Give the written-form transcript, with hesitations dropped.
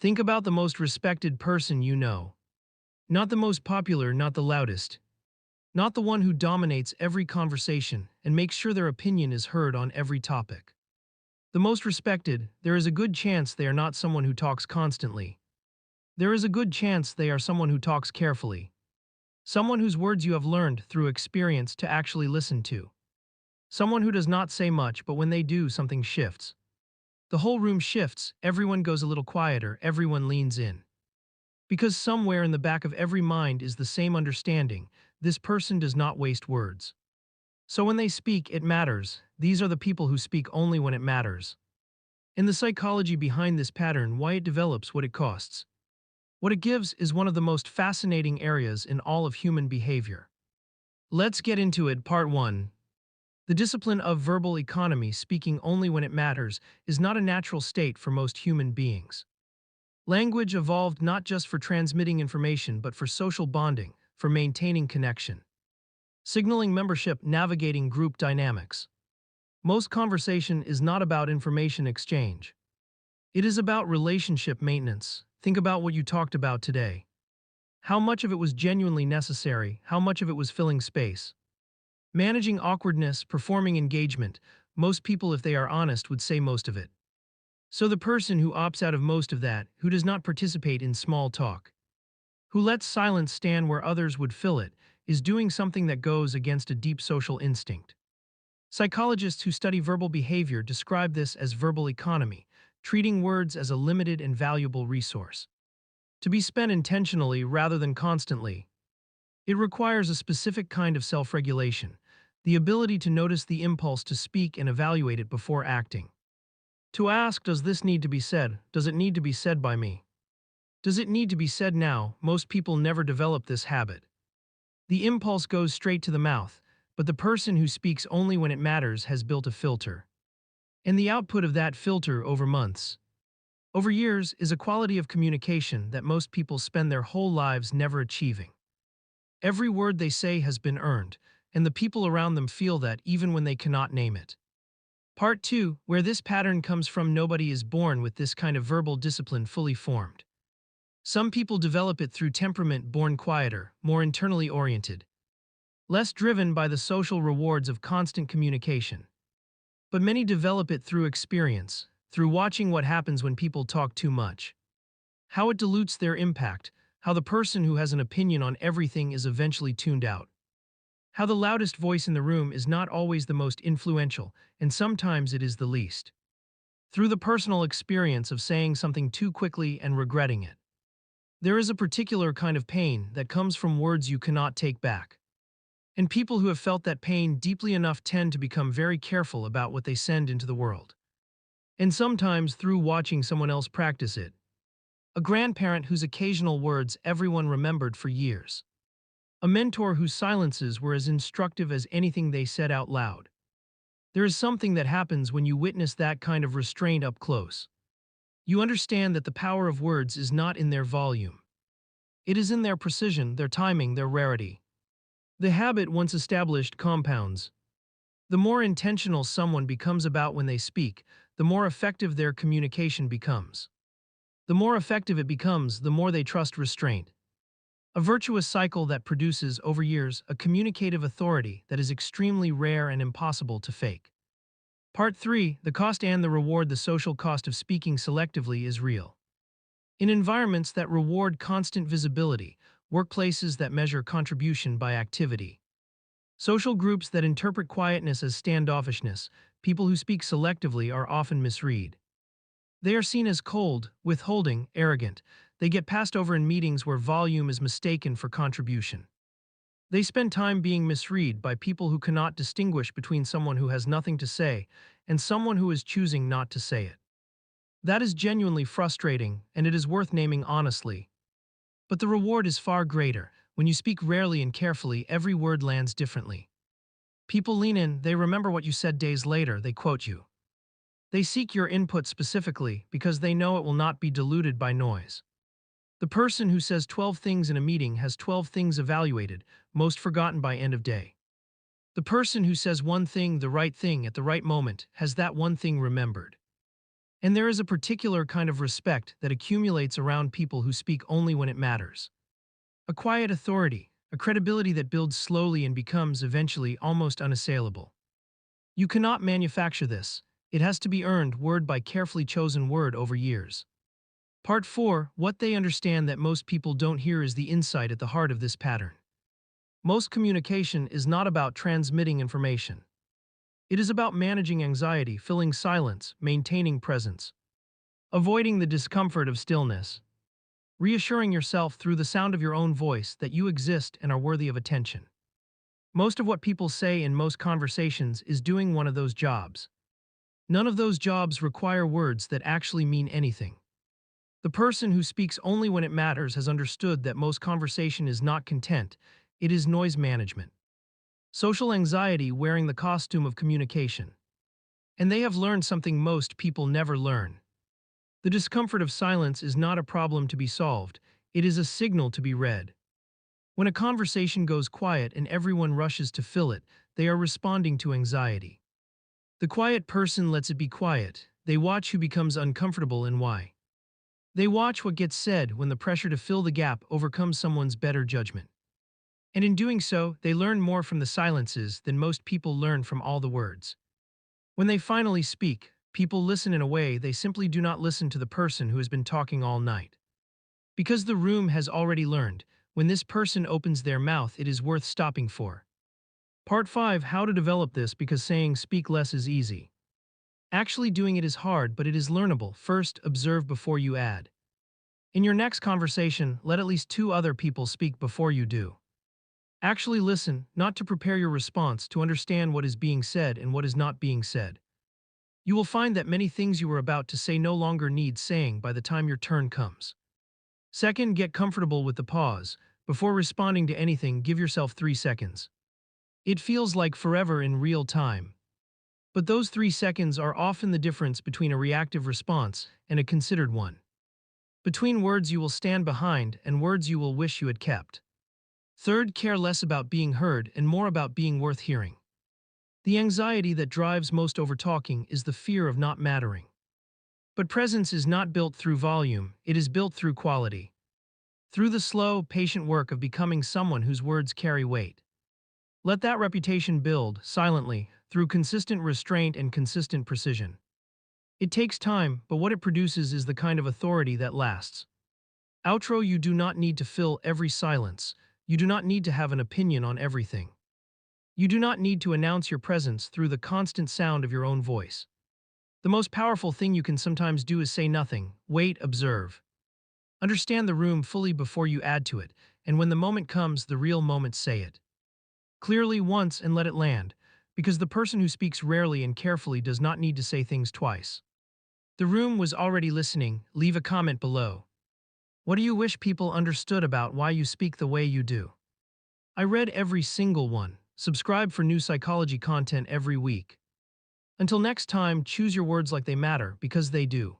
Think about the most respected person you know. Not the most popular, not the loudest. Not the one who dominates every conversation and makes sure their opinion is heard on every topic. The most respected, there is a good chance they are not someone who talks constantly. There is a good chance they are someone who talks carefully. Someone whose words you have learned through experience to actually listen to. Someone who does not say much, but when they do, something shifts. The whole room shifts, everyone goes a little quieter, everyone leans in. Because somewhere in the back of every mind is the same understanding: this person does not waste words. So when they speak, it matters. These are the people who speak only when it matters. In the psychology behind this pattern, why it develops, what it costs. What it gives is one of the most fascinating areas in all of human behavior. Let's get into it. Part 1. The discipline of verbal economy, speaking only when it matters, is not a natural state for most human beings. Language evolved not just for transmitting information but for social bonding, for maintaining connection. Signaling membership, navigating group dynamics. Most conversation is not about information exchange. It is about relationship maintenance. Think about what you talked about today. How much of it was genuinely necessary, how much of it was filling space. Managing awkwardness, performing engagement. Most people, if they are honest, would say most of it. So the person who opts out of most of that, who does not participate in small talk, who lets silence stand where others would fill it, is doing something that goes against a deep social instinct. Psychologists who study verbal behavior describe this as verbal economy, treating words as a limited and valuable resource, to be spent intentionally rather than constantly. It requires a specific kind of self-regulation, the ability to notice the impulse to speak and evaluate it before acting. To ask, does this need to be said? Does it need to be said by me? Does it need to be said now? Most people never develop this habit. The impulse goes straight to the mouth, but the person who speaks only when it matters has built a filter. And the output of that filter over months, over years, is a quality of communication that most people spend their whole lives never achieving. Every word they say has been earned, and the people around them feel that even when they cannot name it. Part 2, where this pattern comes from. Nobody is born with this kind of verbal discipline fully formed. Some people develop it through temperament, born quieter, more internally oriented, less driven by the social rewards of constant communication. But many develop it through experience, through watching what happens when people talk too much. How it dilutes their impact, how the person who has an opinion on everything is eventually tuned out. How the loudest voice in the room is not always the most influential, and sometimes it is the least. Through the personal experience of saying something too quickly and regretting it. There is a particular kind of pain that comes from words you cannot take back. And people who have felt that pain deeply enough tend to become very careful about what they send into the world. And sometimes through watching someone else practice it. A grandparent whose occasional words everyone remembered for years. A mentor whose silences were as instructive as anything they said out loud. There is something that happens when you witness that kind of restraint up close. You understand that the power of words is not in their volume. It is in their precision, their timing, their rarity. The habit, once established, compounds. The more intentional someone becomes about when they speak, the more effective their communication becomes. The more effective it becomes, the more they trust restraint. A virtuous cycle that produces, over years, a communicative authority that is extremely rare and impossible to fake. Part 3, the cost and the reward. The social cost of speaking selectively is real. In environments that reward constant visibility, workplaces that measure contribution by activity, social groups that interpret quietness as standoffishness, people who speak selectively are often misread. They are seen as cold, withholding, arrogant. They get passed over in meetings where volume is mistaken for contribution. They spend time being misread by people who cannot distinguish between someone who has nothing to say and someone who is choosing not to say it. That is genuinely frustrating, and it is worth naming honestly. But the reward is far greater. When you speak rarely and carefully, every word lands differently. People lean in, they remember what you said days later, they quote you. They seek your input specifically because they know it will not be diluted by noise. The person who says 12 things in a meeting has 12 things evaluated, most forgotten by end of day. The person who says one thing, the right thing at the right moment, has that one thing remembered. And there is a particular kind of respect that accumulates around people who speak only when it matters. A quiet authority, a credibility that builds slowly and becomes eventually almost unassailable. You cannot manufacture this. It has to be earned word by carefully chosen word over years. Part 4. What they understand that most people don't hear is the insight at the heart of this pattern. Most communication is not about transmitting information. It is about managing anxiety, filling silence, maintaining presence, avoiding the discomfort of stillness, reassuring yourself through the sound of your own voice that you exist and are worthy of attention. Most of what people say in most conversations is doing one of those jobs. None of those jobs require words that actually mean anything. The person who speaks only when it matters has understood that most conversation is not content, it is noise management. Social anxiety wearing the costume of communication. And they have learned something most people never learn. The discomfort of silence is not a problem to be solved, it is a signal to be read. When a conversation goes quiet and everyone rushes to fill it, they are responding to anxiety. The quiet person lets it be quiet. They watch who becomes uncomfortable and why. They watch what gets said when the pressure to fill the gap overcomes someone's better judgment. And in doing so, they learn more from the silences than most people learn from all the words. When they finally speak, people listen in a way they simply do not listen to the person who has been talking all night. Because the room has already learned, when this person opens their mouth, it is worth stopping for. Part 5. How to develop this, because saying speak less is easy. Actually doing it is hard, but it is learnable. First, observe before you add. In your next conversation, let at least 2 other people speak before you do. Actually listen, not to prepare your response, to understand what is being said and what is not being said. You will find that many things you were about to say no longer need saying by the time your turn comes. Second, get comfortable with the pause. Before responding to anything, give yourself 3 seconds. It feels like forever in real time. But those 3 seconds are often the difference between a reactive response and a considered one. Between words you will stand behind and words you will wish you had kept. Third, care less about being heard and more about being worth hearing. The anxiety that drives most overtalking is the fear of not mattering. But presence is not built through volume, it is built through quality. Through the slow, patient work of becoming someone whose words carry weight. Let that reputation build, silently, through consistent restraint and consistent precision. It takes time, but what it produces is the kind of authority that lasts. Outro: you do not need to fill every silence. You do not need to have an opinion on everything. You do not need to announce your presence through the constant sound of your own voice. The most powerful thing you can sometimes do is say nothing, wait, observe. Understand the room fully before you add to it, and when the moment comes, the real moment, say it. Clearly once and let it land, because the person who speaks rarely and carefully does not need to say things twice. The room was already listening. Leave a comment below. What do you wish people understood about why you speak the way you do? I read every single one. Subscribe for new psychology content every week. Until next time, choose your words like they matter, because they do.